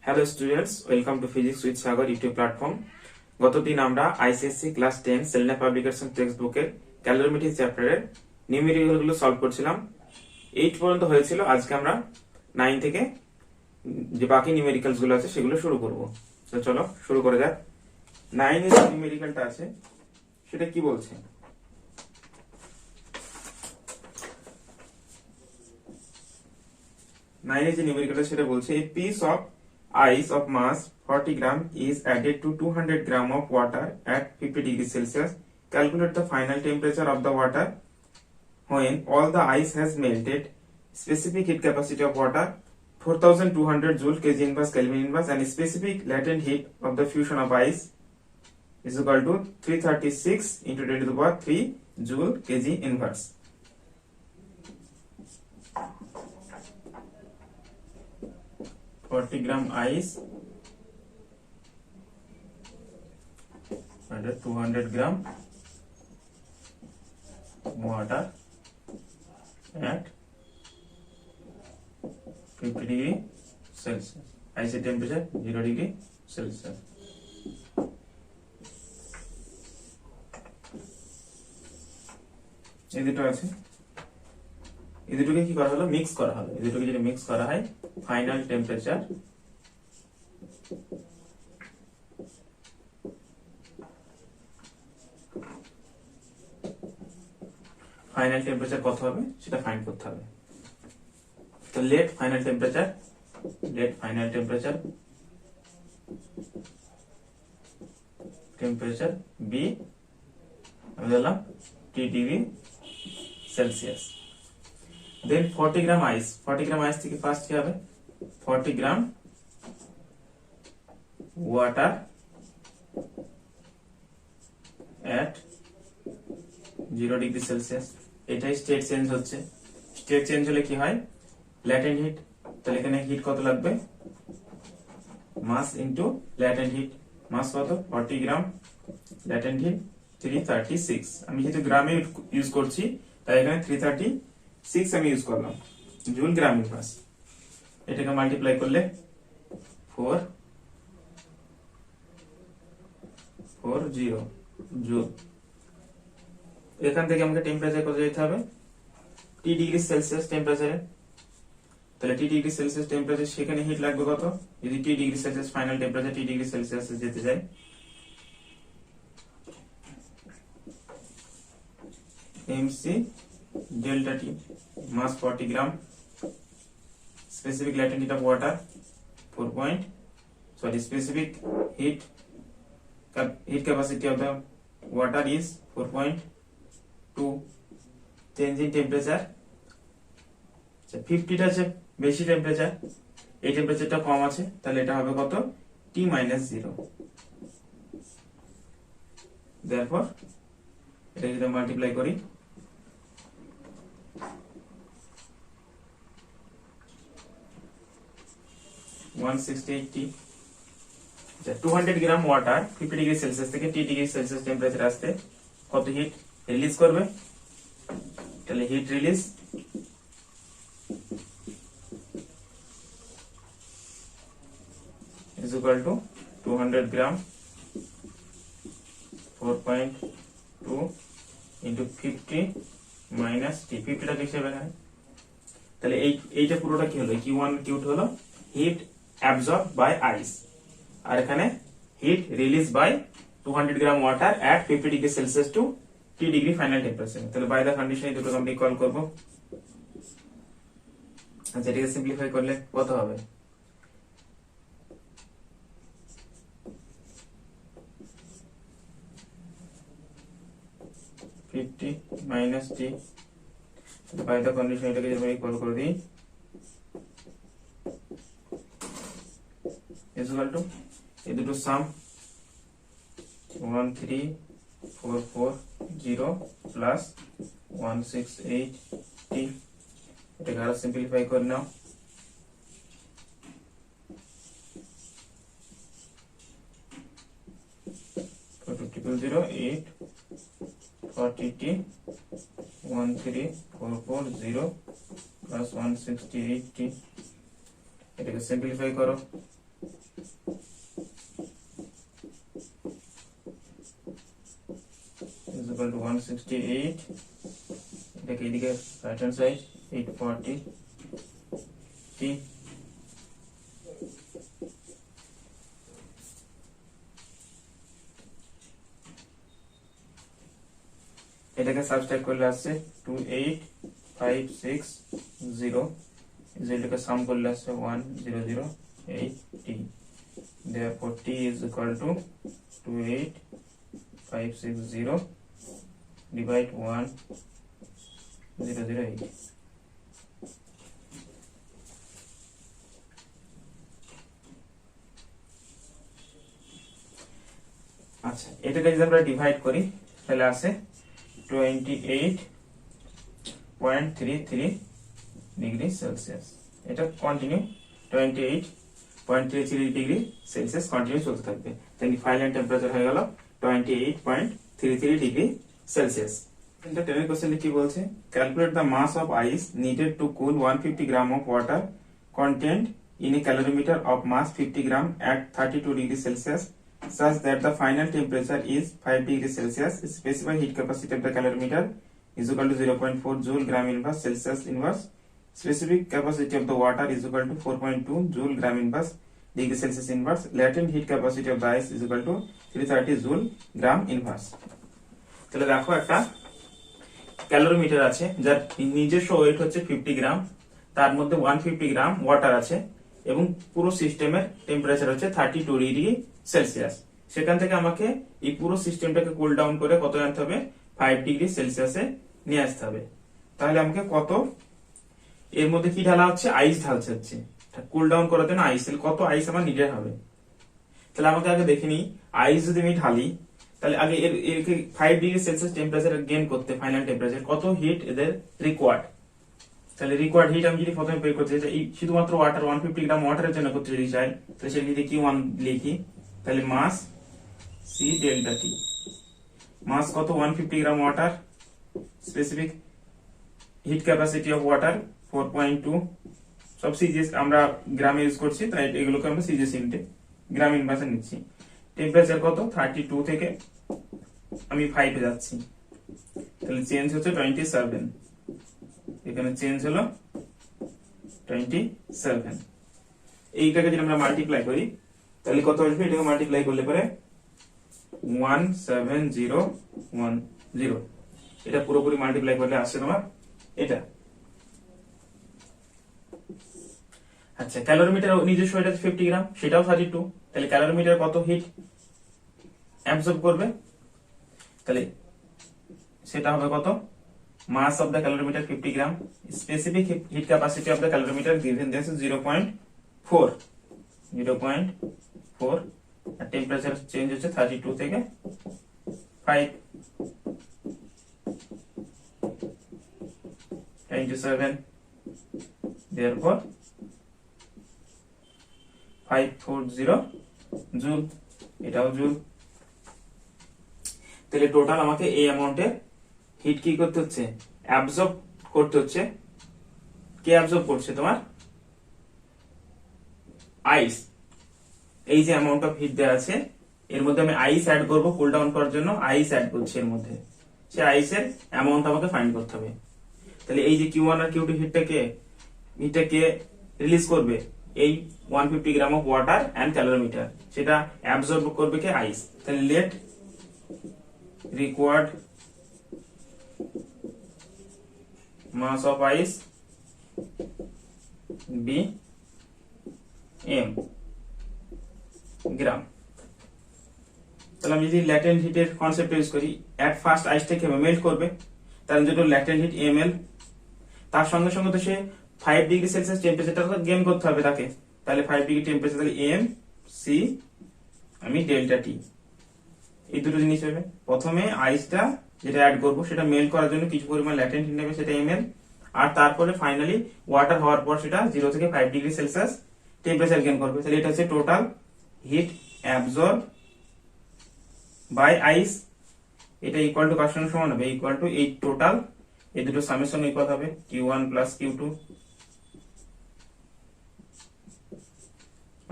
Hello students, welcome to physics with Sagar YouTube platform. গতদিন আমরা ICSE class 10 Selena publication text বুকের ক্যালোরিমেট্রি চ্যাপ্টারের numerical গুলো সলভ করছিলাম। 8 পর্যন্ত হয়েছিল। আজকে আমরা 9 থেকে যে বাকি নিউমেরিক্যালস গুলো আছে সেগুলো শুরু করব। তো চলো শুরু করে যাক। 9 এর যে নিউমেরিক্যালটা আছে সেটা কি বলছে? 9 এর যে নিউমেরিক্যালটা সেটা বলছে a piece of ice of mass 40 gram is added to 200 gram of water at 50 degrees Celsius. Calculate the final temperature of the water when all the ice has melted. Specific heat capacity of water 4200 joule kg inverse Kelvin inverse, and specific latent heat of the fusion of ice is equal to 336 into 10 to the power 3 joule kg inverse. gram ice and 200 gram water at 50 degree Celsius. Ice temperature 0 degree Celsius. এই দুটো আছে, এই দুটোকে কি করা হলো? Mix করা হলো। এই দুটোকে যদি মিক্স করা হয়, ফাইনাল টেম্পারেচার কত হবে সেটা ফাইন্ড করতে হবে। তো লেট ফাইনাল টেম্পারেচার বি আমি দিলাম T degree Celsius. Then 40 gram ice থেকে ফার্স্ট কি হবে? 40 gram water at 0 degree Celsius. এটাই স্টেট চেঞ্জ হচ্ছে। স্টেট চেঞ্জ হলে কি হয়? Latent heat. তাহলে এখানে হিট কত লাগবে? Mass into latent heat. Mass কত? 40 গ্রাম, ল্যাটেন্ট হিট 336। আমি যেহেতু গ্রামে ইউজ করছি তাই এখানে 336 আমি ইউজ করলাম জুল গ্রাম ইনভার্স। এটাকে মাল্টিপ্লাই করলে 440 জুল। এখান থেকে আমাকে টেম্পারেচার কত যেতে হবে? T ডিগ্রি সেলসিয়াস টেম্পারেচারে। তাহলে T ডিগ্রি সেলসিয়াস টেম্পারেচার, সেখানে হিট লাগবে কত? যদি T degree Celsius final temperature T degree সেলসিয়াসে যেতে যায়, mc delta T, mass 40 gram, specific latent heat of water specific heat capacity of the water is 4.2. change in temperature 50 টা আছে বেশি টেম্পারেচার, এই টেম্পারেচারটা কম আছে, তাহলে এটা হবে কত? T - 0। therefore এটা যদি মাল্টিপ্লাই করি, T 200 gram water 50 degree Celsius থেকে T ডিগ্রি সেলসিয়াস টেম্পারেচার আসতে কত হিট রিলিজ করবে? তাহলে heat release is equal to 200 gram 4.2 into 50 minus T। 50 টা কিসে বের হয়? তাহলে এইটা পুরোটা কি হলো? Q1 Q2 হলো হিট অ্যাবজর্ব বাই আইস, আর এখানে heat release by 200 gram water at 50 degree Celsius to T degree final temperature. তাহলে বাই দ্য কন্ডিশন এই দুটো আমরা ইকুয়াল করব। আচ্ছা, এটাকে সিম্পলিফাই করলে কত হবে? -T বাই দ্য কন্ডিশন এটাকে যদি আমরা ইকুয়াল করে দিই is equal to এই দুটো সাম 13440 প্লাস 168T। এটাকে আরো সিম্পলিফাই করে নাও। 8 40T 13440 প্লাস 168T। এটাকে সিম্পলিফাই করো। is equal to 168, এটাকে এদিকে রাইট হ্যান্ড সাইড 840 T, এটাকে সাবস্ট্রাক্ট করলে আসছে 28560, এটাকে সাম করলে আসছে 1008T, therefore T is equal to 28560 divide 1008. আচ্ছা, এটাকে যদি আমরা ডিভাইড করি তাহলে আসে 28.33 ডিগ্রি সেলসিয়াস। এটা কন্টিনিউ 28.33 ডিগ্রি সেলসিয়াস কন্টিনিউ চলতে থাকবে। তাহলে ফাইনাল টেম্পারেচার হয়ে গেল 28.33 ডিগ্রি সেলসিয়াস। এটা 10 কোশ্চেনে কি বলছে? Calculate the mass of ice needed to cool 150 gram of water content in a calorimeter of mass 50 gram at 32 degree Celsius such that the final temperature is 5 degrees Celsius. Specify heat capacity of the calorimeter is equal to 0.4 joule gram inverse Celsius inverse. Specific capacity of the water is equal to 4.2 joule gram inverse degree Celsius inverse. Latent heat capacity of the ice is equal to 330 joule gram inverse. তাহলে দেখো একটা calorimeter আছে যার নিজস্ব wait হচ্ছে 50 গ্রাম, তার মধ্যে 150 gram water আছে এবং পুরো সিস্টেমের টেম্পারেচার হচ্ছে 32 ডিগ্রি সেলসিয়াস। সেখান থেকে আমাকে এই পুরো সিস্টেমটাকে কুল ডাউন করে কত আনতে হবে? 5 ডিগ্রি সেলসিয়াসে নিয়ে আসতে হবে। তাহলে আমাকে কত, এর মধ্যে কি ঢালা হচ্ছে? আইস ঢালছে হচ্ছে কুল ডাউন করার জন্য আইস। কত আইস আমার নিডেড হবে? তাহলে আমাকে আগে দেখে নিই, আইস যদি আমি ঢালি তাহলে আগে এরকে 5 ডিগ্রি সেলসিয়াস টেম্পারেচার গেইন করতে ফাইনাল টেম্পারেচার কত হিট এদের রিকোয়ার্ড। তাহলে রিকোয়ার্ড হিট আমি যদি প্রথমে বের করতে চাই, শুধুমাত্র ওয়াটার 150 গ্রাম ওয়াটারের জন্য করতে যদি চাই তাহলে সেক্ষেত্রে Q1 লিখি, তাহলে মাস সি ডেল্টা টি। মাস কত? 150 gram water. Specific heat capacity of water 4.2, সব সিজিএস আমরা গ্রামে ইউজ করছি তাই এগুলোকে আমরা সিজিএস ইউনিটে গ্রাম ইনভার্সে নিচ্ছি। টেম্পারেচার কত? 32 থেকে আমি 5 এ যাচ্ছি, তাহলে চেঞ্জ হচ্ছে 27, এখানে চেঞ্জ হলো 27। এইটাকে যদি আমরা মাল্টিপ্লাই করি তাহলে কত আসবে? এটাকে মাল্টিপ্লাই করলে পরে 17010, এটা পুরোপুরি মাল্টিপ্লাই করলে আসছে তোমার এটা। আচ্ছা, ক্যালোরিমিটার নিজস্ব এটা 50 গ্রাম, সেটাও 32, তাহলে ক্যালোরিমিটার কত হিট অ্যাবজর্ব করবে? তাহলে সেটা হবে কত? mass of the calorimeter 50 gram, specific heat capacity of the calorimeter given this is 0.4, আর টেম্পারেচার চেঞ্জ হচ্ছে 32 থেকে 5, 27, therefore 540 জুল, এটাও জুল। তাহলে টোটাল আমাকে এই অ্যামাউন্টের হিট কি করতে হচ্ছে? অ্যাবজর্ব করতে হচ্ছে। কে অ্যাবজর্ব করছে? তোমার আইস। এই যে অ্যামাউন্ট অফ হিট দেওয়া আছে এর মধ্যে আমি আইস অ্যাড করব কুল ডাউন করার জন্য, আইস অ্যাড করছি এর মধ্যে, সে আইসের অ্যামাউন্ট আমাকে ফাইন্ড করতে হবে। তাহলে এই যে Q1 আর Q2 হিটটাকে রিলিজ করবে এই 150 gram of water and calorimeter, সেটা অ্যাবজর্ব করবে কে? আইস। তাহলে let required mass of ice be m gram. তাহলে আমি যদি ল্যাটেন্ট হিটের কনসেপ্ট ইউজ করি, এট ফার্স্ট আইসটাকে মেল্ট করবে, তার জন্য ল্যাটেন্ট হিট ml, তার সঙ্গে সঙ্গে তো সে 5 ডিগ্রি সেলসিয়াস টেম্পারেচারটা গেইন করতে হবে তাকে, তাহলে 5 ডিগ্রি টেম্পারেচার, তাহলে m c আমি ডেল্টা টি, এই দুটো জিনিস হবে। প্রথমে আইসটা যেটা অ্যাড করব সেটা মেল্ট করার জন্য কিছু পরিমাণ ল্যাটেন্ট হিট নেবে, সেটা ml, আর তারপরে ফাইনালি ওয়াটার হওয়ার পর সেটা 0 থেকে 5 ডিগ্রি সেলসিয়াস টেম্পারেচার গেইন করবে। তাহলে এটা হচ্ছে টোটাল হিট অ্যাবজর্ব বাই আইস। এটা ইকুয়াল টু কার সঙ্গে সমান হবে? ইকুয়াল টু এই টোটাল, এই দুটো সামেশন ইকুয়াল হবে Q1 প্লাস Q2।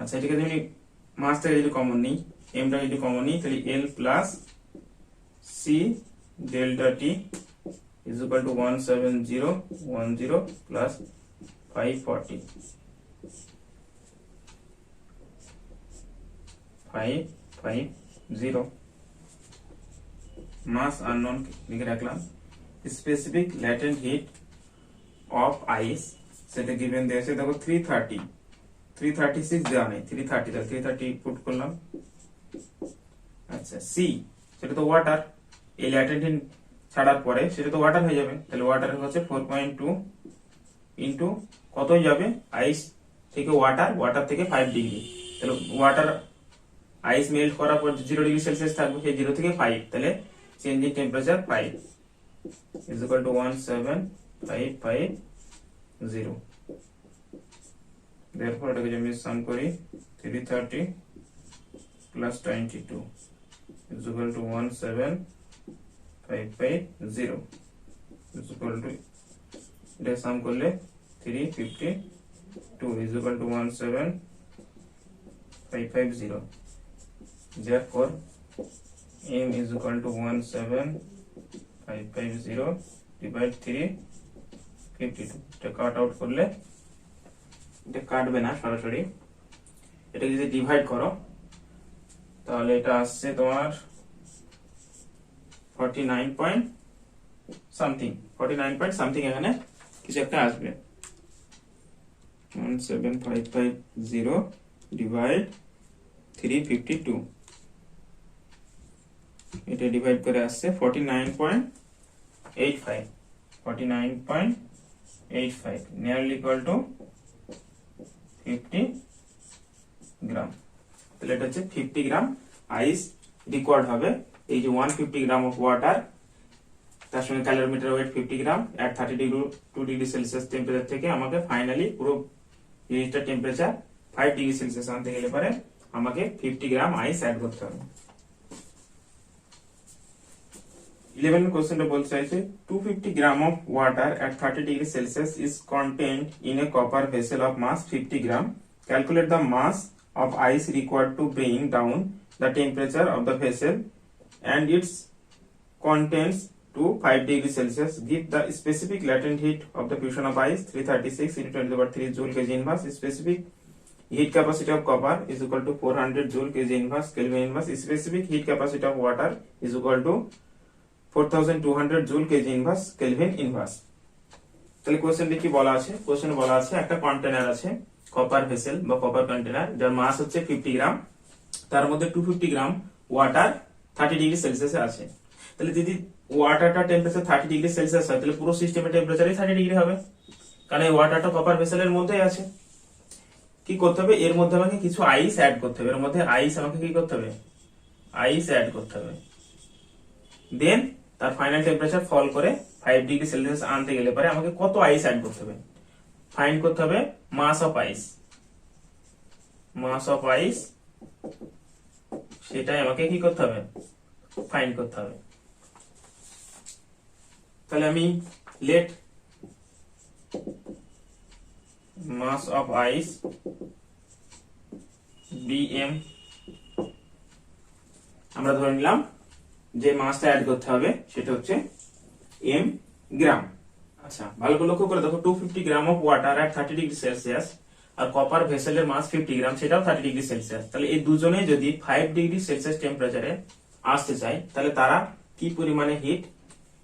আচ্ছা, এটাকে যদি মাসটাকে যদি কমন নিই, এমটা যদি কমন নিই, তাহলে L plus C delta T is equal to 17010 plus 540 550 mass unknown লিখে রাখলাম। Specific latent heat of ice সেটা গিভেন দিয়েছে, দেখো 336 দেওয়া নেই, 330, তাহলে 330 পুট করলাম। আচ্ছা সি সেটা তো ওয়াটার, এই ল্যাটেন্ট হিট ছাড়ার পরে সেটা তো ওয়াটার হয়ে যাবে, তাহলে ওয়াটার হচ্ছে 4.2 ইন্টু কতই যাবে, আইস থেকে ওয়াটার থেকে 5 ডিগ্রি, তাহলে ওয়াটার আইস মেল্ট করার পর 0 ডিগ্রি সেলসিয়াস থাকবে, সেই 0 থেকে 5, তাহলে changing temperature 5 is equal two 17550। therefore এটাকে যদি আমি সাম করি 330 plus 22 is equal two 17550 is equal two, এটা সাম করলে 352 is equal two 17550। therefore m is equal to 17550 divide 352, এটা কাট আউট করলে, এটা কাটবে না সরাসরি, এটা যদি ডিভাইড করো তাহলে এটা আসছে তোমার 49 পয়েন্ট সামথিং, এখানে কিছু একটা আসবে। 17550 ডিভাইড 352, এটা ডিভাইড করে আসছে 49.85 নিয়ারলি ইকুয়াল টু 50 গ্রাম। তাহলে এটা হচ্ছে 50 গ্রাম আইস রিকোয়ার্ড হবে। এই যে 150 গ্রাম অফ ওয়াটার, তার সঙ্গে ক্যালোরিমিটার ওয়েট 50 গ্রাম এট 32 ডিগ্রি সেলসিয়াস টেম্পারেচার থেকে আমাকে ফাইনালি পুরো জিনিসটার টেম্পারেচার 5 ডিগ্রি সেলসিয়াস আনতে গেলে পরে আমাকে 50 গ্রাম আইস অ্যাড করতে হবে। 11 কোশ্চেনটা বলতে চাইছে 250 gram of water at 30 degree Celsius is contained in a copper vessel of mass 50 gram. Calculate the mass of ice required to bring down the temperature of the vessel and its contents to 5 degree Celsius. Give the specific latent heat of the fusion of ice 336 into 10 to the power 3 joule kg inverse. Specific heat capacity of copper is equal to 400 joule kg inverse Kelvin inverse. Specific heat capacity of water is equal to 4200 joule KG inverse kelvin inverse. তাহলে কোশ্চেনটি কি বলা আছে, কোশ্চেনে বলা আছে একটা container আছে, কপার ভেসেল বা কপার কন্টেনার, যার মাস হচ্ছে 50 গ্রাম, তার মধ্যে 250 গ্রাম ওয়াটার 30 ডিগ্রি সেলসিয়াসে আছে। তাহলে যদি ওয়াটারটা টেম্পারেচার 30 ডিগ্রি সেলসিয়াস হয়, তাহলে পুরো সিস্টেমের টেম্পারেচারই 30 ডিগ্রি হবে, কারণ এই ওয়াটারটা কপার ভেসেলের মধ্যেই আছে। কি করতে হবে, এর মধ্যে আমাকে কিছু আইস অ্যাড করতে হবে, এর মধ্যে আইস আমাকে কি করতে হবে, আইস অ্যাড করতে হবে। দেন তার ফাইনাল টেম্পারেচার ফল করে 5 ডিগ্রি সেলসিয়াস আনতে গেলে পরে আমাকে কত আইস অ্যাড করতে হবে, ফাইন্ড করতে হবে মাস অফ আইস, সেটাই আমাকে কি করতে হবে, ফাইন্ড করতে হবে। তাহলে আমি let mass of ice bm, আমরা ধরে নিলাম যে মাসটা অ্যাড করতে হবে সেটা হচ্ছে m গ্রাম। আচ্ছা ভালো করে লক্ষ্য করে দেখো 250 gram of water at 30 degree Celsius আর কপার ভেসেলের মাস 50 গ্রাম, সেটাও 30 ডিগ্রি সেলসিয়াস। তাহলে এই দুজনে যদি 5 ডিগ্রি সেলসিয়াস টেম্পারেচারে আসতে চায় তাহলে তারা কি পরিমাণে হিট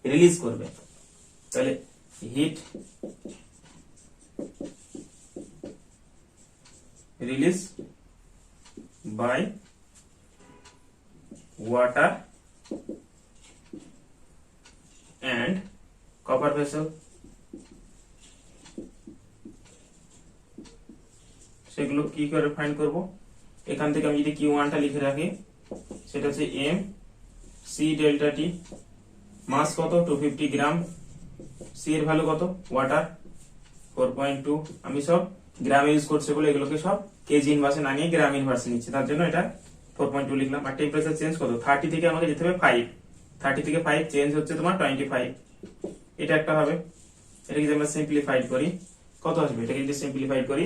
রিলিজ করবে, তাহলে heat release by water and copper vessel, সেগুলো কি করে ফাইন্ড করব, এখান থেকে আমি যদি Q1 টা লিখে রাখি সেটা হচ্ছে m c delta T, mass কত 250 গ্রাম, c এর ভ্যালু কত, ওয়াটার 4.2, আমি সব গ্রাম ইউজ করছি বলে এগুলোকে সব কেজি ইনভার্সে না নিয়ে গ্রাম ইনভার্সে নিচ্ছি, তার জন্য এটা 4.2 লিখলাম। আর টেম্পারেচার চেঞ্জ কত, 30 থেকে আমাকে যেতে হবে 5, 30 থেকে 5 চেঞ্জ হচ্ছে তোমার 25, এটা একটা হবে। এটাকে যদি আমরা সিম্পলিফাইড করি কত আসবে, এটাকে যদি সিম্পলিফাইড করি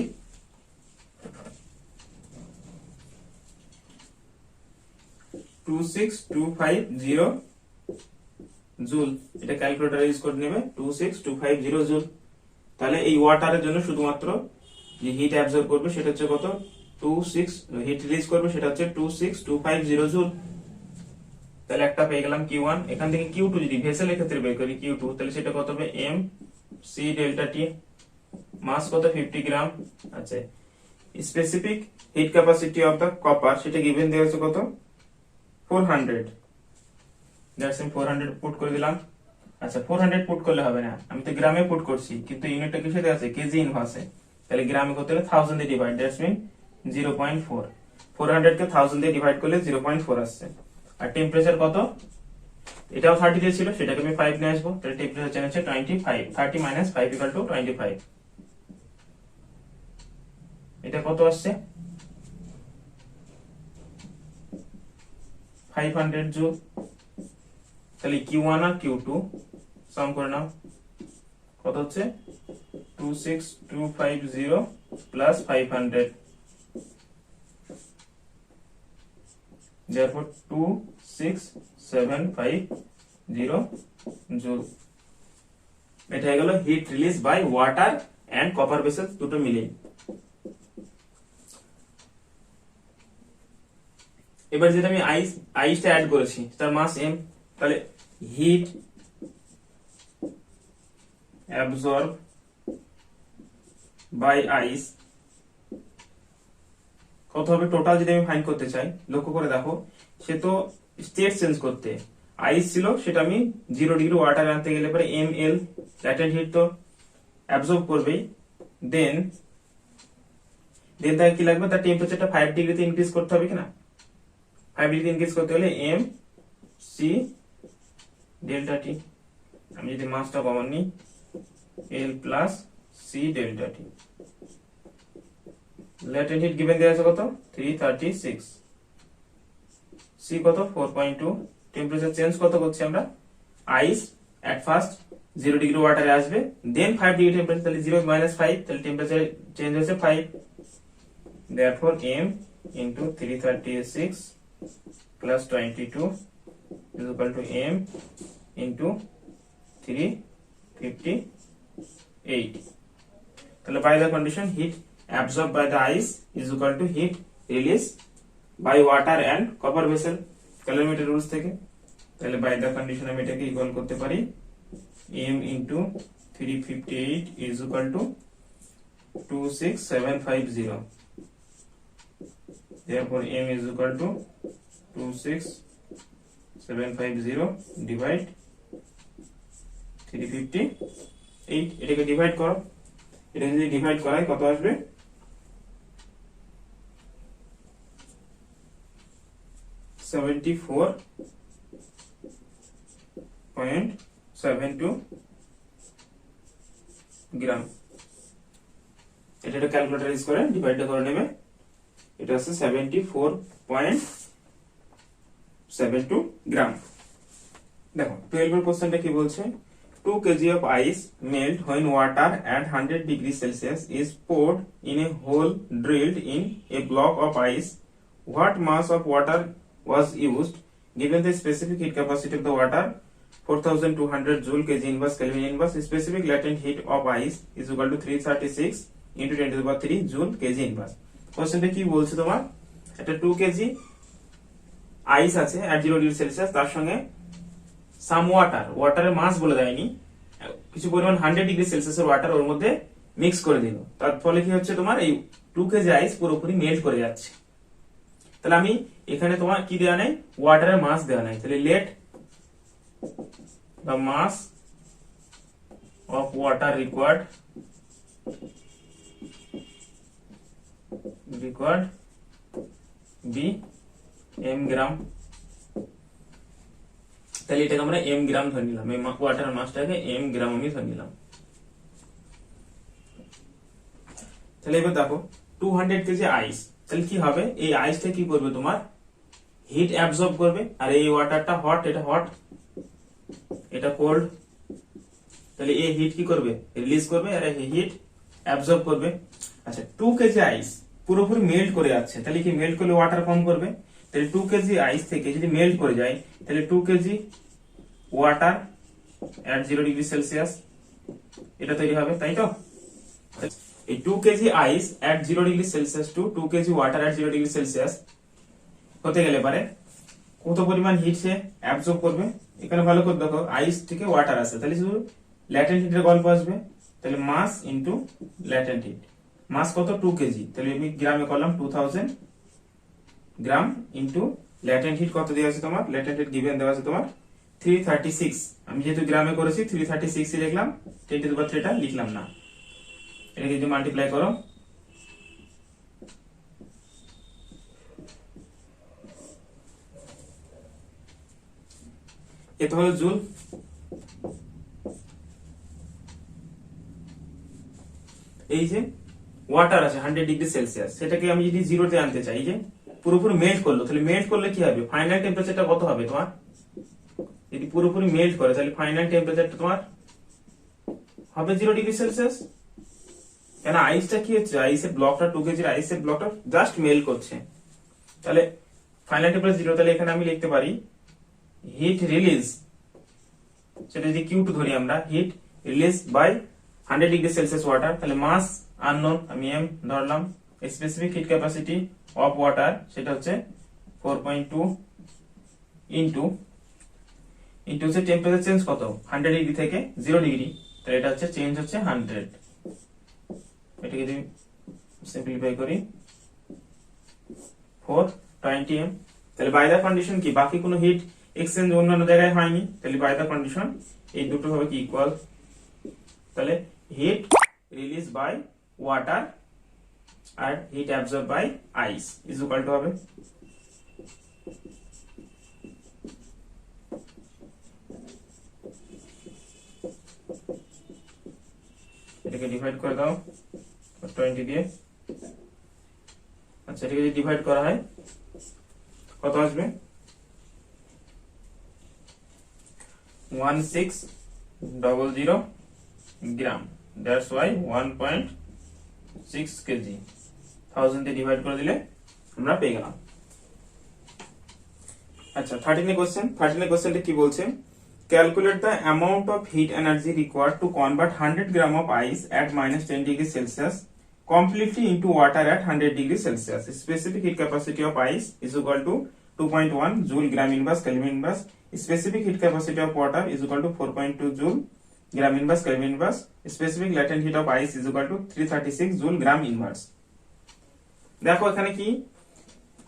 26,250 জুল। এটা ক্যালকুলেটর ইউজ করে নেবে 26,250 জুল। তাহলে এই ওয়াটারের জন্য শুধুমাত্র যে হিট অ্যাবজর্ব করবে সেটা হচ্ছে কত, 26, হিট রিলিজ করবে সেটা হচ্ছে 26,250 জুল। তাহলে একটা পেয়ে গেলাম Q1। এখান থেকে Q2 যদি ভেসেলের ক্ষেত্রে বের করি Q2, তাহলে সেটা কত হবে, m c delta T, mass কত 50 গ্রাম। আচ্ছা, specific heat capacity of the copper সেটা গিভেন দেওয়া আছে কত, 400। দ্যাটস ইন 400 পুট করে দিলাম। আচ্ছা, 400 পুট করলে হবে না, আমি তো গ্রামে পুট করছি, কিন্তু ইউনিটটা কিসে আছে, কেজি ইনভার্সে। তাহলে গ্রামে করতে হলে 1000 দিয়ে ডিভাইড, দ্যাটস মিন 0.4। 400 কে 1000 দিয়ে ডিভাইড করলে 0.4 আসছে। আর টেম্পারেচার কত, এটাও 30 দিয়ে ছিল, সেটাকে আমি 5 নিয়ে আসবো। তাহলে টেম্পারেচার চেঞ্জ হচ্ছে 25। 30 মাইনাস 5 ইকুয়াল টু 25। এটা কত আসছে, 500 জুল। তাহলে Q1 আর Q2 সাম করে নাও, কত হচ্ছে 26,250 প্লাস 500, therefore 26,750 জুল। এটা হয়ে গেল heat release by water and copper vessel দুটো মিলে। এবার যেটা আমি আইসটা অ্যাড করেছি তার মাস m, তাহলে হিট অ্যাবজর্ব বাই আইস কত হবে টোটাল, যদি আমি ফাইন্ড করতে চাই। লক্ষ্য করে দেখো, সে তো স্টেট চেঞ্জ করতে আইস ছিল, সেটা আমি 0 ডিগ্রি ওয়াটার আনতে গেলে পরে ml ল্যাটেন্ট হিট তো অ্যাবজর্ব করবেই। দেন তার কি লাগবে, তার টেম্পারেচারটা 5 ডিগ্রিতে ইনক্রিজ করতে হবে কিনা। 5 ডিগ্রি ইনক্রিজ করতে হলে m c ডেল্টা টি, আমি যদি মাসটা কমন নিই l প্লাস c ডেল্টা টি। ল্যাটেন্ট হিট গিভেন দেওয়া আছে কত, 336, c কত 4.2। টেম্পারেচার চেঞ্জ কত করছি আমরা, আইস এট ফার্স্ট 0 ডিগ্রি ওয়াটারে আসবে, দেন 5 ডিগ্রি টেম্পারেচার, তাহলে 0 মাইনাস 5, তাহলে টেম্পারেচার চেঞ্জ হচ্ছে 5। therefore m into 336 plus 22 is equal to m into 358. তাহলে by the condition heat absorbed by the ice is equal to heat release by water and copper vessel calorimeter rules থেকে। তাহলে by the condition আমি এটাকে equal করতে পারি m into 358 is equal to 26750। therefore m is equal to 26750 divide 358। এটাকে divide করো, এটা যদি ডিভাইড করাই কত আসবে, 74.72 গ্রাম। এটা ক্যালকুলেটর ইউজ করে ডিভাইড করে নেবে, এটা আছে 74.72 গ্রাম। দেখো 12 এর কোশ্চেনটা কি বলছে, 2 kg of ice melt when water at 100 degrees Celsius is poured in a hole drilled in a block of ice. What mass of water was used? Given the specific heat capacity of the water 4200 joule kg inverse Kelvin inverse, specific latent heat of ice is equal to 336 into 10 to the power 3 joule kg inverse। কোশ্চেনটা কি বলছে তোমার, একটা 2 KG আইস আছে at 0 degree Celsius, তার সঙ্গে সাম ওয়াটারের মাস বলে দেয়নি, কিছু পরিমাণ 100 ডিগ্রি সেলসিয়াসের ওয়াটার ওর মধ্যে মিক্স করে দিল। তার ফলে কি হচ্ছে, তোমার এই 2 কেজি আইস পুরোপুরি মেল্ট করে যাচ্ছে। তাহলে আমি এখানে তোমার কি দেওয়া নাই, ওয়াটারের মাস দেওয়া নাই, তাহলে let the mass of water required be m gram. তাহলে এটাকে আমরা m গ্রাম ধরে নিলাম, এই ওয়াটার মাসটাকে m গ্রাম আমি ধরে নিলাম। তাহলে এবার দেখো 200 কেজি আইস, তাহলে কি হবে, এই আইসটা কি করবে, তোমার হিট অ্যাবজর্ব করবে, আর এই ওয়াটারটা হট, এটা হট, এটা কোল্ড, তাহলে এই হিট কি করবে, রিলিজ করবে, আর এই হিট অ্যাবজর্ব করবে। আচ্ছা 2 কেজি আইস পুরোপুরি মেল্ট করে যাচ্ছে, তাহলে কি মেল্ট করলে ওয়াটার ফর্ম করবে, তাহলে 2 কেজি আইস থেকে যদি মেল্ট করে যায় তাহলে 2 KG water at 0 degree Celsius এটা তৈরি হবে, তাই তো? এই 2 KG ice at 0 degree Celsius to 2 KG water at 0 degree Celsius হতে গেলে পারে কত পরিমাণ হিট সে অ্যাবজর্ব করবে। এখানে ভালো করে দেখো আইস থেকে ওয়াটার আছে, তাহলে শুধু ল্যাটেন্ট হিটের গল্প আসবে। তাহলে মাস ইনটু ল্যাটেন্ট হিট, মাস কত 2 কেজি, তাহলে আমি গ্রামে করলাম 2000 গ্রাম ইনটু ল্যাটেন্ট হিট কত দেওয়া আছে তোমার, ল্যাটেন্ট হিট গিভেন দেওয়া আছে তোমার 336। আমি যেহেতু গ্রামে করেছি 336 লিখলাম, 10 টু দি পাওয়ার 3 এটা লিখলাম না। এটাকে যদি মাল্টিপ্লাই করো এত হলো জুল। এই যে ওয়াটার আছে 100 ডিগ্রি সেলসিয়াস, সেটাকে আমি যদি জিরোতে আনতে চাই, যে পুরোপুরি মেল্ট করলো, তাহলে মেল্ট করলে কি হবে, ফাইনাল টেম্পারেচারটা কত হবে তোমার, যদি পুরোপুরি মেল্ট করে তাহলে ফাইনাল টেম্পারেচারটা তোমার হবে 0 ডিগ্রি সেলসিয়াস। কেন আইসটা কি হচ্ছে, আইসের ব্লকটা 2 কেজির আইসের ব্লকটা জাস্ট মেল্ট করছে, তাহলে ফাইনাল টেম্পারেচার 0। তাহলে এখানে আমি লিখতে পারি হিট রিলিজ, সেটা যদি Q2 ধরি আমরা, heat release by 100 degree Celsius water, তাহলে মাস আননোন আমি m ধরলাম, specific heat capacity of water সেটা হচ্ছে 4.2 ইনটু হচ্ছে টেম্পারেচার চেঞ্জ কত 100 ডিগ্রি থেকে 0 ডিগ্রি, তাহলে এটা হচ্ছে চেঞ্জ হচ্ছে 100। এটাকে যদি সিম্পলিফাই করি 420 m, তাহলে বাই দা কন্ডিশন কি, বাকি কোনো হিট এক্সচেঞ্জ অন্যান্য জায়গায় হয়নি, তাহলে বাই দা কন্ডিশন এই দুটো হবে কি ইকুয়াল। তাহলে হিট রিলিজ বাই ওয়াটার আর heat absorb by ice is equal to হবে এটাকে ডিভাইড করে দাও 20 দিয়ে। আচ্ছা এটাকে যদি ডিভাইড করা হয় কত আসবে, 1600 গ্রাম, দ্যাটস ওয়াই 1.6 কেজি, 1000 দিয়ে ডিভাইড করে দিলে আমরা পেয়ে গেলাম। আচ্ছা 13 কোশ্চেনটা কি বলছে, calculate the amount of heat energy required to convert 100 gram of ice at -10 degree Celsius completely into water at 100 degree Celsius. Specific heat capacity of ice is equal to 2.1 joule gram inverse Kelvin inverse. Specific heat capacity of water is equal to 4.2 joule gram inverse Kelvin inverse. Specific latent heat of ice is equal to 336 joule gram inverse. দেখো এখানে কি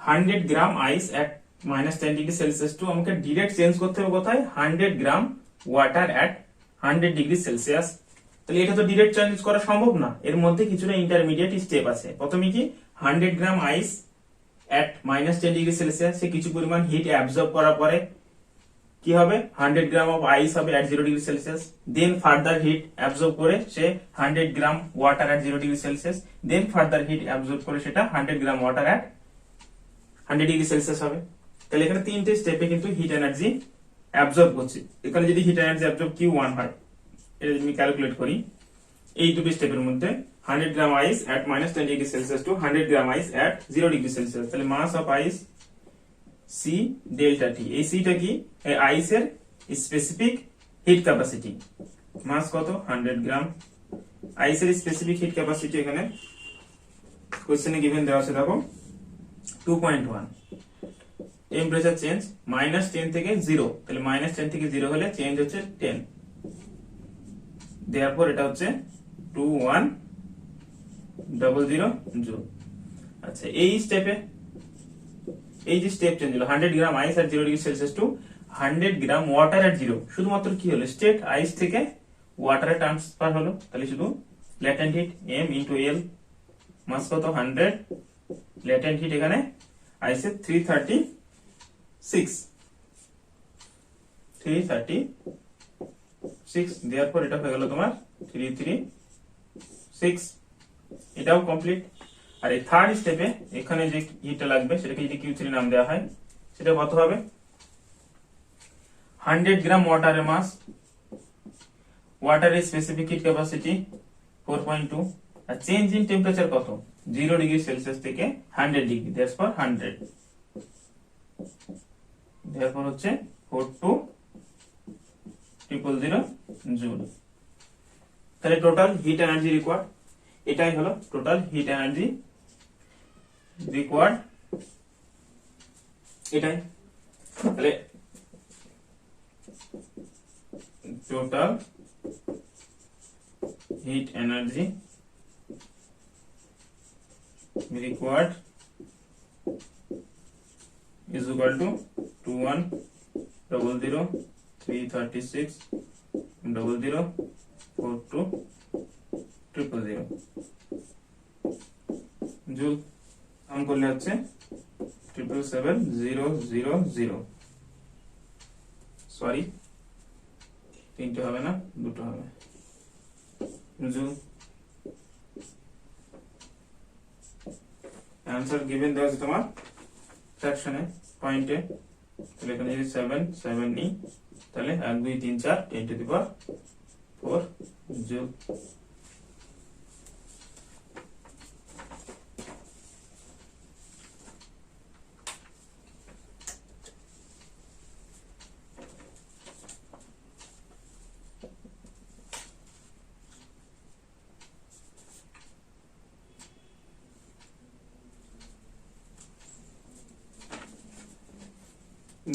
100 gram ice at -10 degree Celsius two আমাকে direct change করতে হবে কোথায়, 100 gram water at 100 degree Celsius. তাহলে এটা তো ডিরেক্ট চেঞ্জ করা সম্ভব না, এর মধ্যে কিছুটা ইন্টারমিডিয়েট স্টেপ আছে। প্রথমে কি 100 gram ice at -10 degree Celsius সে কিছু পরিমাণ হিট অ্যাবজর্ব করার পরে কি হবে, 100 গ্রাম অফ আইস হবে at 0 degree Celsius, then further heat absorb করে সে 100 gram water at 0 degree Celsius, then further heat absorb করে সেটা 100 gram water at 100 degree Celsius হবে। তাহলে এখানে তিনটে স্টেপে কিন্তু হিট এনার্জি অ্যাবজর্ব হচ্ছে। এখানে যদি হিট এনার্জি অ্যাবজর্ব Q1 হয়, এটা যদি আমি ক্যালকুলেট করি এই দুটো স্টেপের মধ্যে 100 gram ice at -10 degree Celsius to 100 gram ice at 0 degree Celsius, তাহলে mass of ice C delta T, এই সিটা কি এই আইসের স্পেসিফিক হিট ক্যাপাসিটি, মাস কত 100 গ্রাম, আইসের স্পেসিফিক হিট ক্যাপাসিটি এখানে কোশ্চেনে গিভেন দেওয়া আছে দেখো 2.1, টেম্পারেচার চেঞ্জ -10 থেকে 0, তাহলে -10 থেকে 0 হলে চেঞ্জ হচ্ছে 10, therefore এটা হচ্ছে 2100 জুল। আচ্ছা এই স্টেপে এই যে স্টেপ চেঞ্জ হলো 100 gram ice at 0 degree Celsius to 100 gram water at 0, শুধুমাত্র কি হলো স্টেট আইস থেকে ওয়াটারে ট্রান্সফার হলো, তাহলে শুধু latent heat m into l, মাস কত 100, ল্যাটেন্ট হিট এখানে আইসে 336, therefore এটা হয়ে গেল তোমার 336, এটাও কমপ্লিট। আর এই থার্ড স্টেপে এখানে যে হিটটা লাগবে সেটাকে যদি Q3 নাম দেওয়া হয় সেটা কত হবে, 100 গ্রাম ওয়াটারের মাস, ওয়াটারের স্পেসিফিক হিট ক্যাপাসিটি 4.2, আর চেঞ্জ ইন টেম্পারেচার কত 0 ডিগ্রি সেলসিয়াস থেকে 100 ডিগ্রি, দ্যাটস ফর 100, therefore হচ্ছে 42000 জুল। তাহলে টোটাল হিট এনার্জি রিকোয়ার্ড, এটাই হলো টোটাল হিট এনার্জি রিকোয়ার্ড, এটাই। তাহলে total hit energy required is equal to 2100,336,00,42,000 joule. Count করলে হচ্ছে 777,000, সরি তিনটে হবে না, দুটো হবে, জুল। आंसर गिवन দেওয়া আছে তোমার সেকশনে পয়েন্টে। তাহলে এখানে যদি 7 নি, তাহলে 1 2 3 4 10 টু দি পাওয়ার 4 জুল।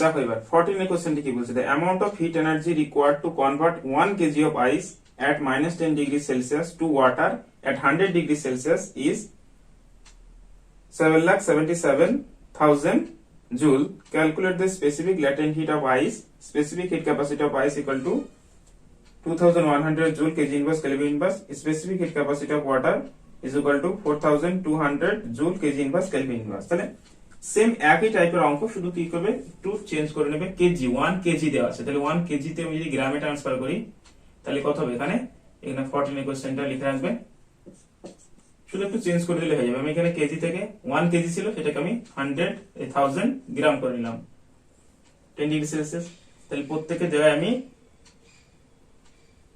দেখো এবার 14 এর কোশ্চেনটি কি বলছে, the amount of heat energy required to convert 1 kg of ice at -10 degrees Celsius to water at 100 degrees Celsius is 7,77,000 joule. Calculate the specific latent heat of ice. Specific heat capacity of ice equal to 2100 joule kg inverse Kelvin inverse. Specific heat capacity of water is equal to 4200 joule kg inverse Kelvin inverse। তাহলে same একই টাইপের অঙ্ক, শুধু কি করবে একটু change করে নেবে, কেজি 1 কেজি দেওয়া আছে, তাহলে 1 কেজি তে আমি যদি গ্রামে ট্রান্সফার করি তাহলে কত হবে, এখানে 14 এর কোশ্চেনটা লিখে রাখবে, শুধু একটু চেঞ্জ করে দিলে হয়ে যাবে। আমি এখানে কেজি থেকে 1 কেজি ছিল সেটাকে আমি 1000 গ্রাম করে নিলাম 10 ডিগ্রি সেলসিয়াস। তাহলে প্রত্যেকের জায়গায় আমি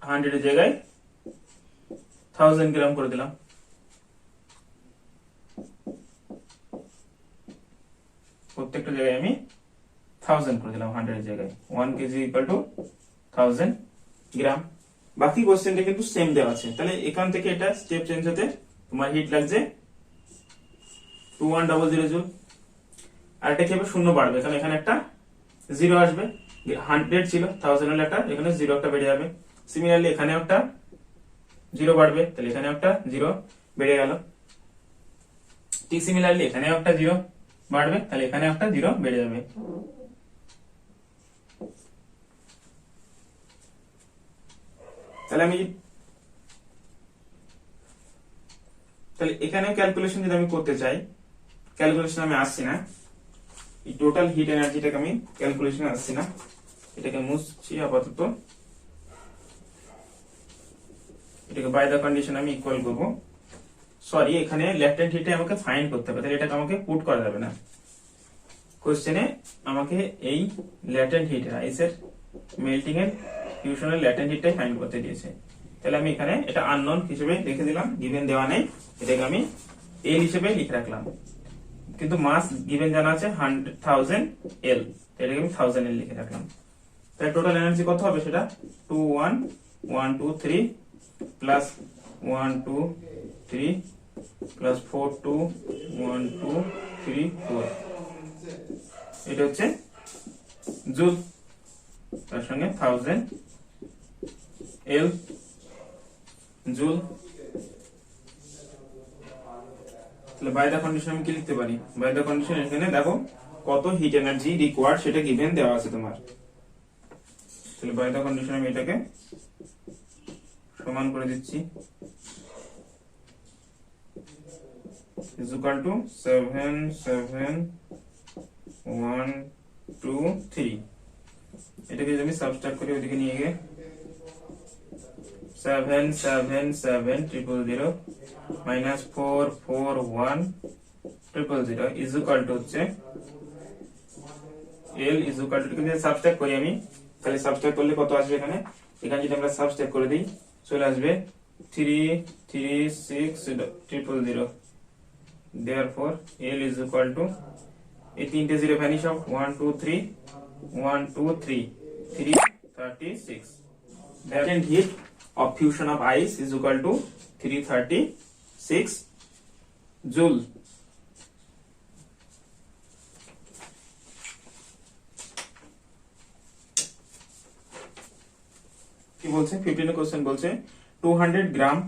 100 এর জায়গায় 1000 গ্রাম করে দিলাম। প্রত্যেকটা জায়গায় আমি 1000 করে দিলাম 100 এর জায়গায়, 1 কেজি ইকুয়াল টু 1000 গ্রাম। বাকি কোশ্চেনটা কিন্তু সেম দেওয়া আছে। তাহলে এখান থেকে এটা স্টেপ চেঞ্জ হতে তোমার হিট লাগছে 2100 জুল। আর এটা কি হবে, শূন্য বাড়বে, কারণ এখানে একটা 0 আসবে, 100 ছিল 1000 হলে একটা এখানে 0 একটা বেড়ে যাবে। সিমিলারলি এখানে একটা 0 বাড়বে, তাহলে এখানে একটা 0 বেড়ে গেল। ঠিক সিমিলারলি এখানে একটা 0 বাড়বে, তাহলে এখানে একটা 0 বেড়ে যাবে। তাহলে এখানে ক্যালকুলেশন যদি আমি করতে চাই, ক্যালকুলেশন আমি আসছি না, এই টোটাল হিট এনার্জিটাকে আমি ক্যালকুলেশন আসছি না, এটাকে মুছছি আপাতত, এটাকে বাই দা কন্ডিশন আমি ইকুয়াল করব। সরি, এখানে ল্যাটেন্ট হিটে আমাকে ফাইন্ড করতে হবে, তাহলে এটাকে আমাকে পুট করা যাবে না। কোশ্চেনে আমাকে এই ল্যাটেন্ট হিট আইসের মেল্টিং এর ফিউশনের ল্যাটেন্ট হিটটাই ফাইন্ড করতে দিয়েছে। তাহলে আমি এখানে এটা আননোন হিসেবে লিখে দিলাম, গিভেন দেওয়া নেই, এটাকে আমি এল হিসেবে লিখে রাখলাম, কিন্তু মাস গিভেন জানা আছে 1000 এল, এটাকে আমি 1000 এল লিখে রাখলাম। তাহলে টোটাল এনার্জি কত হবে সেটা 21123 প্লাস 123 প্লাস 42123 এটা হচ্ছে জুল, তার সঙ্গে 1000 এল জুল। তাহলে বাই দা কন্ডিশন আমি কি লিখতে পারি, বাই দা কন্ডিশন এখানে দেখো কত হিট এনার্জি রিকোয়ার্ড সেটা গিভেন দেওয়া আছে তোমার। তাহলে বাই দা কন্ডিশন আমি এটাকে সমান করে দিচ্ছি, is equal to 77123। এটাকে যদি আমি সাবস্ট্রাক্ট করি ওইদিকে নিয়ে গিয়ে 777000 মাইনাস 44100 is equal to হচ্ছে L is equal to, কিন্তু সাবস্ট্রাক্ট করি আমি, তাহলে সাবস্ট্রাক্ট করলে কত আসবে এখানে, এখানে যদি আমরা সাবস্ট্রাক্ট করে দিই চলে আসবে 336000। Therefore L is equal to এই তিনটে zero vanish out, 1 2 3 1 2 3 336. Latent heat of fusion of ice is equal to 336 joule. কি বলছে 15 কোশ্চেন বলছে 200 গ্রাম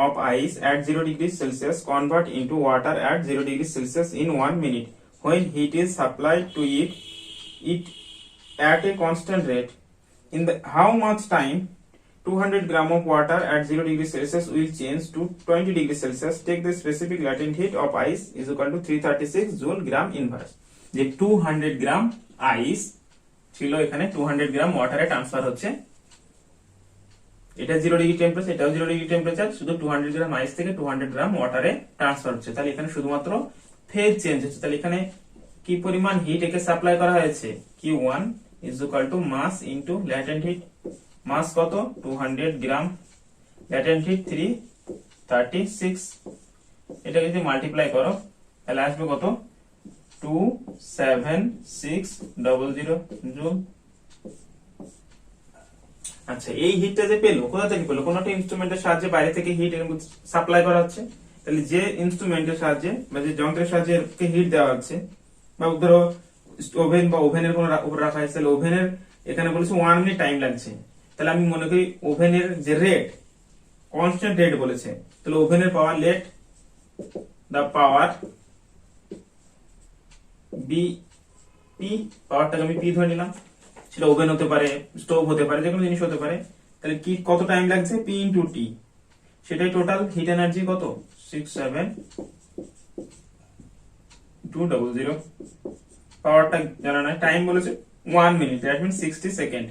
of ice at 0 degrees Celsius convert into water at 0 degrees Celsius in 1 minute. When heat is supplied to it at a constant rate, in the how much time 200 gram of water at 0 degrees Celsius will change to 20 degrees Celsius? Take the specific latent heat of ice is equal to 336 joule gram inverse. যে 200 গ্রাম আইস ছিল, এখানে 200 গ্রাম ওয়াটারে transfer হচ্ছে। এটা 0 degree temperature, এটাও 0 degree temperature, শুধু 200 গ্রাম ice থেকে 200 গ্রাম ওয়াটারে transfer হচ্ছে। তাহলে এখানে শুধুমাত্র ফেজ চেঞ্জ হচ্ছে। তাহলে এখানে কি পরিমাণ হিট একে সাপ্লাই করা হয়েছে, Q1 is equal to mass into latent heat. মাস কত 200 গ্রাম, latent heat 336, এটা যদি মাল্টিপ্লাই করো তাহলে আসবে কত 27600 জুল। আচ্ছা, এই হিটটা যে পেলো কোথা থেকে পেলো? কোনো একটা ইনস্ট্রুমেন্টের সাহায্যে বাইরে থেকে হিট সাপ্লাই করা হচ্ছে। তাহলে যে ইনস্ট্রুমেন্টের সাহায্যে বা যে যন্ত্রের সাহায্যে হিট দেওয়া হচ্ছে, বা ধরো ওভেন বা ওভেনের কোন উপর রাখা হয়েছে, তাহলে ওভেনের এখানে বলেছে 1 মিনিট টাইম লাগছে। তাহলে আমি মনে করি ওভেনের যে রেট কনস্ট্যান্ট রেট বলেছে, তাহলে ওভেনের পাওয়ার লেট দা পাওয়ার বি পি, পাওয়ারটাকে আমি পি ধরে নিলাম। সেটা ওভেন হতে পারে, স্টোভ হতে পারে, যে কোনো জিনিস হতে পারে। তাহলে কি কত টাইম লাগছে, পি ইন্টু টি, সেটাই টোটাল হিট এনার্জি কত 67200। পাওয়ারটা জানা নাই, টাইম বলেছে 1 মিনিট, দ্যাট মিন্স 60 সেকেন্ড।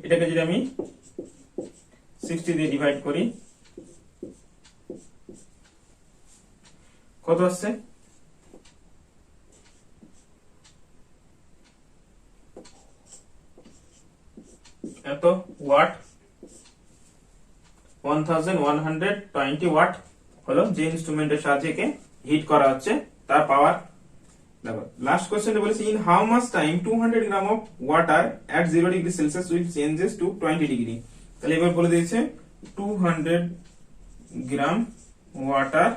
এটাকে যদি আমি 60 দিয়ে ডিভাইড করি কত আসছে, এত ওয়াট, 1120 ওয়াট হলো যে ইনস্ট্রুমেন্টের সাহায্যে হিট করা হচ্ছে তার পাওয়ার। দেখো লাস্ট কোশ্চেনে বলেছে in how much time 200 gram of water at 0 degree Celsius will changes to 20 degree. তাহলে এবার বলে দিয়েছে 200 gram water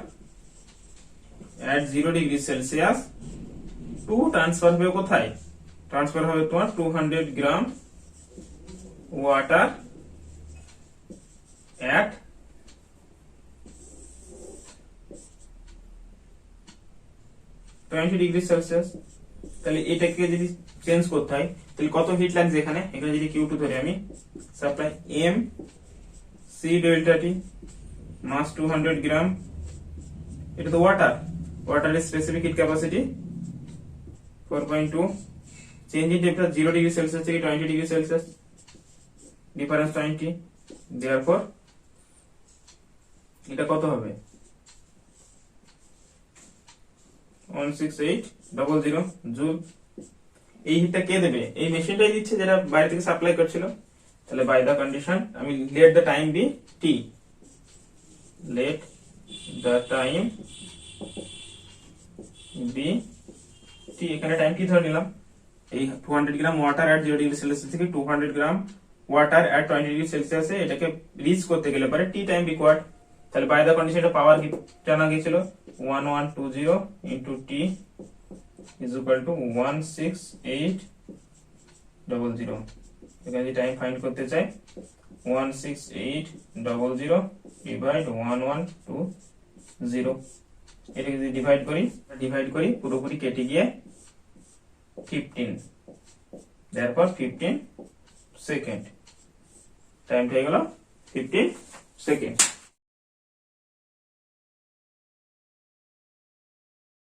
at 0 degree Celsius to transfer হবে কোথায়, ট্রান্সফার হবে তোমার 200 gram water at 20 degree Celsius. তাহলে এটাকে যদি চেঞ্জ করতে হয় তাহলে কত হিট লাগছে এখানে, এখানে যদি Q2 ধরে আমি, supply M C delta T mass 200 gram, এটা তো ওয়াটার, ওয়াটারের specific heat capacity 4.2, change in temperature 0 degree Celsius থেকে 20 ডিগ্রি সেলসিয়াস, ডিফারেন্স 20, দেয়ারফর এটা কত হবে 16800 জুল। এই হিটটা কে দেবে, এই মেশিনটাই দিচ্ছে যেটা বাইরে থেকে সাপ্লাই করছিল। তাহলে বাই দা কন্ডিশন আমি let the time be T, let the time be T, এখানে টাইম কি ধরে নিলাম, এই 200 gram water at 0 degree Celsius থেকে 200 গ্রাম ওয়াটার এট 20 ডিগ্রি সেলসিয়াসে এটাকে রিচ করতে গেলে পরে টি টাইম রিকোয়ার্ড। তাহলে বাই দা কন্ডিশন পাওয়ার কি জানা গিয়েছিল 1120 into T is equal two 16800। এখানে যদি টাইম ফাইন্ড করতে চাই 16800 ডিভাইড 1120, এটাকে যদি ডিভাইড করি পুরোপুরি কেটে গিয়ে 15, তারপর 15 সেকেন্ড, টাইমটা হয়ে গেল 15 সেকেন্ড।